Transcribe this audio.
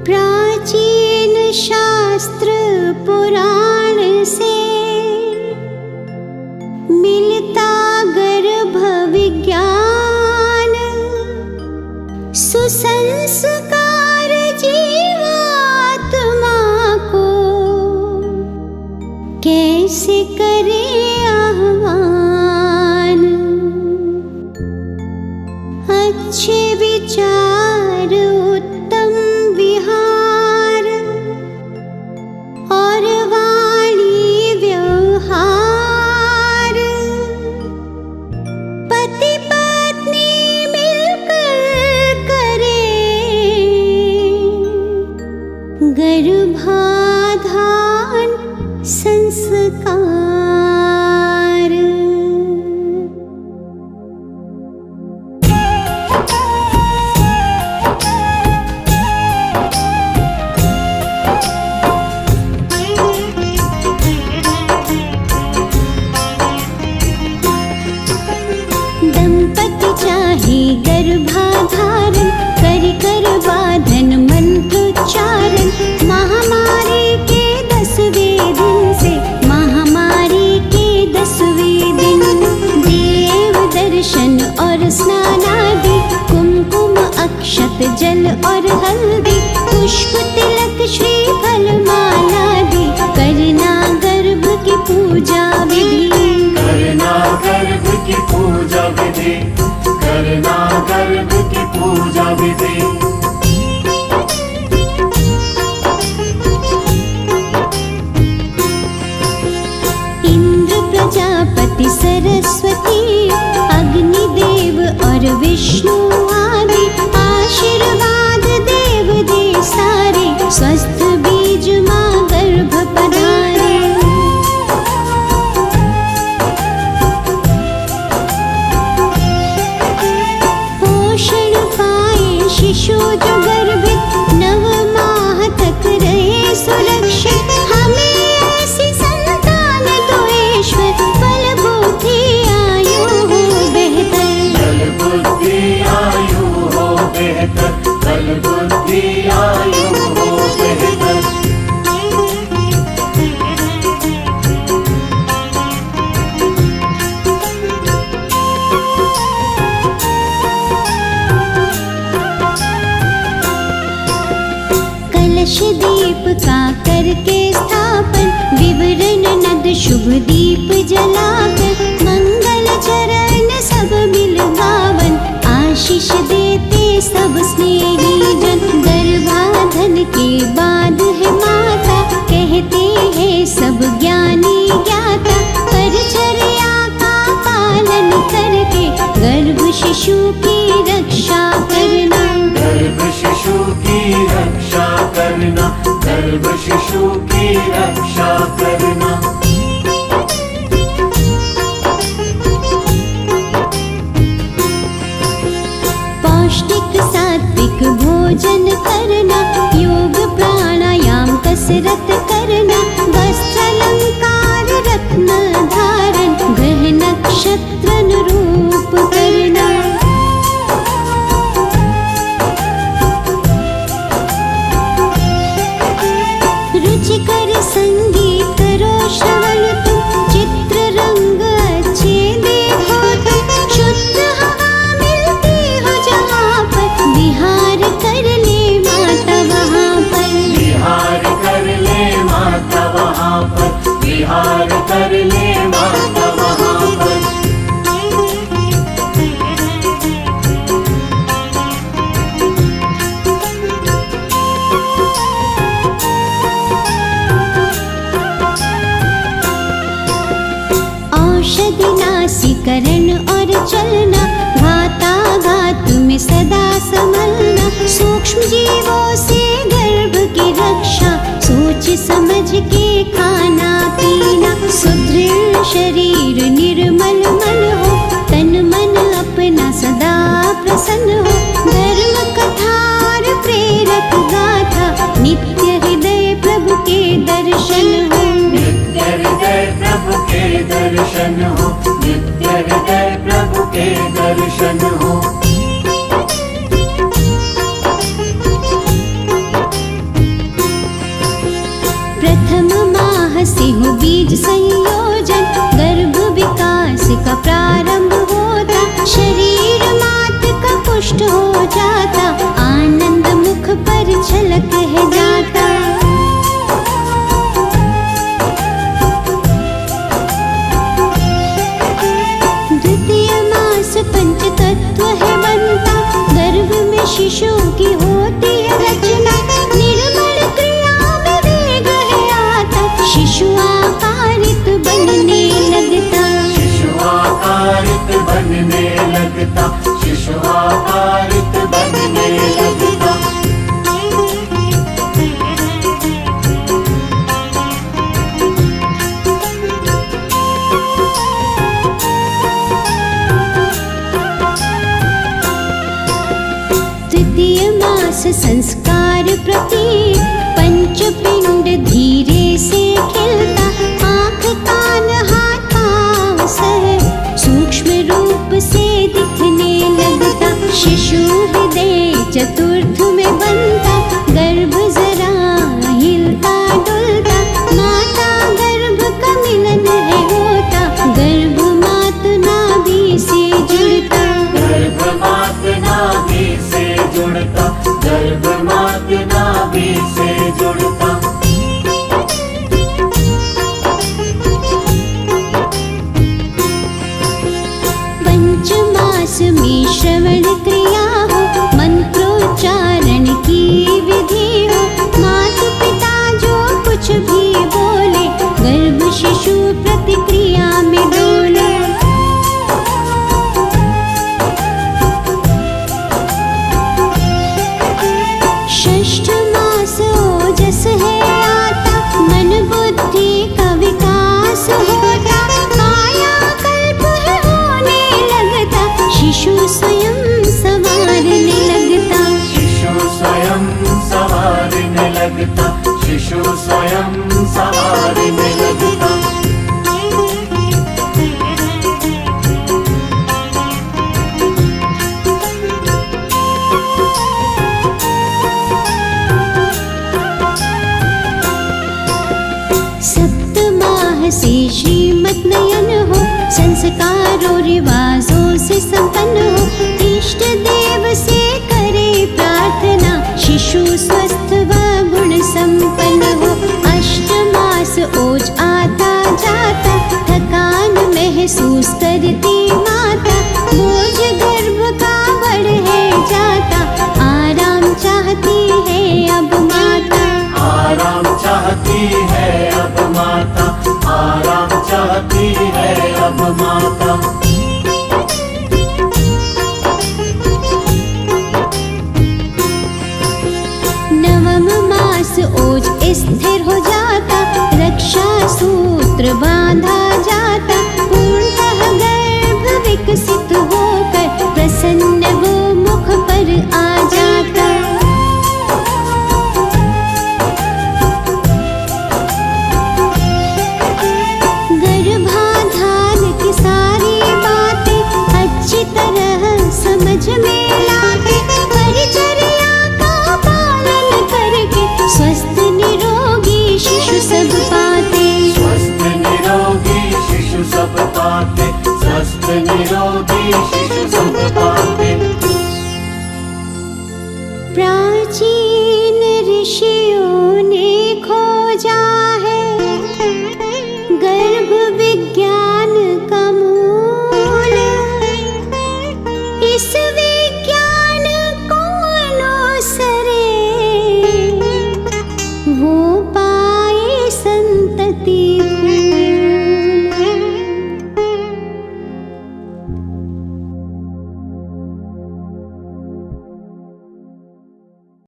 प्राचीन शास्त्र पुराण से मिलता गर्भ विज्ञान, सुसंस्कार जीवात्मा को कैसे करे आह्वान। अच्छे विचार, उत्तम विहार और वाणी व्यवहार, पति पत्नी मिलकर करे गर्भाधान संस्कार। दंपति चाहे गर्भाधारण, कर कर बाधन मंत्रोच्चारण। महामारी के 10वें दिन से, महामारी के 10वें दिन देव दर्शन और स्नानादि, कुमकुम अक्षत जल और हल्दी, पुष्प तिलक श्रीफल मालादि, करना गर्भ की पूजा विधि, करना गर्भ की पूजा विधि, करना गर्भ की पूजा विधि। इंद्र प्रजापति सरस्वती, अग्निदेव और विष्णु आदि, आशीर्वाद देव दे सारे, स्वस्थ बीज माँ गर्भ पधारे। पोषण पाए शिशु जो गर्भित, 9 माह तक रहे सुरक्षित। हमें ऐसी संतान दो ईश्वर, बल बुद्धि आयु हो बेहतर, बल बुद्धि आयु हो बेहतर, बल बुद्धि आयु हो बेहतर। कलश दीप का करके स्थापन, विवरण नद शुभ दीप जलाकर, मंगल चरण सब मिल गावन, आशीष देते सब स्नेही जन। गर्भाधन के बाद है माता, कहते हैं सब ज्ञानी ज्ञाता, परिचर्या का पालन करके गर्भ शिशु की रक्षा करना, गर्भ शिशु की रक्षा करना, गर्भ शिशु की रक्षा करना। पौष्टिक सात्विक भोजन करना, योग प्राणायाम कसरत करना, वस्त्र अलंकार रत्न धारण, ग्रह नक्षत्र अनुरूप करना। रुचिकर संगीत करो श्रवण तुम, चित्र रंग अच्छे देखो तुम, शुद्ध हवा मिलती हो जहाँ पर, विहार कर ले माता वहाँ पर, विहार कर ले माता वहाँ पर, विहार कर ले माता वहाँ पर। औषधि नासीकरण और चलना, घाता घात में सदा संभलना, सूक्ष्म जीवों से गर्भ की रक्षा, सोच समझ के खाना पीना, सुदृढ़ शरीर निर्मल मन हो, तन मन अपना सदा प्रसन्न हो, धर्म कथा और प्रेरक गाथा, नित्य हृदय प्रभु के दर्शन हो, नित्य हृदय प्रभु के दर्शन हो, नित्य हृदय प्रभु के दर्शन हो। से हो बीज संयोजन, गर्भ विकास का प्रारंभ होता, शरीर मात का पुष्ट हो जाता, आनंद मुख पर झलक है जाता। द्वितीय मास पंच तत्व है बनता, गर्भ में शिशु की होती है रचना, निर्मल क्रिया में वेग है आता, शिशु आकारित बनने लगता। शिशु आकारित बनने लगता, शिशु आकारित बनने लगता। तृतीय मास संस्कार प्रतीक, पंच पिंड धीरे से खिलता, आँख कान हाथ पाँव सह सूक्ष्म रूप से दिखने लगता, शिशु हृदय चतुर्थ में बनता, गर्भ जरा हिलता डुलता, माता गर्भ का मिलन है होता, गर्भ मात नाभि से जुड़ता। गर्भ मात नाभि से जुड़ता, गर्भ मात नाभि से जुड़ता। पंचमास में श्रवण क्रिया हो, मंत्रोच्चारण की विधि हो, माता पिता जो कुछ भी बोले, गर्भ शिशु प्रतिक्रिया में डोले। षष्ठ मास ओजस है आता, मन बुद्धि का विकास होता, काया कल्प है होने लगता, शिशु स्वयं संवारने लगता। शिशु स्वयं संवारने लगता, शिशु स्वयं संवारने लगता। सप्तमाह से श्रीमत नयन हो, संस्कारों रिवाजों से संपन्न हो, इष्ट देव से करे प्रार्थना, शिशु स्वस्थ व गुण संपन्न हो। अष्टमास ओज आता जाता, थकान महसूस करती माता, बोझ गर्भ का बढ़ है जाता, आराम चाहती है अब माता। आराम चाहती है अब माता, आराम चाहती है अब माता। नवम मास ओज स्थिर हो जाता, रक्षा सूत्र बांधा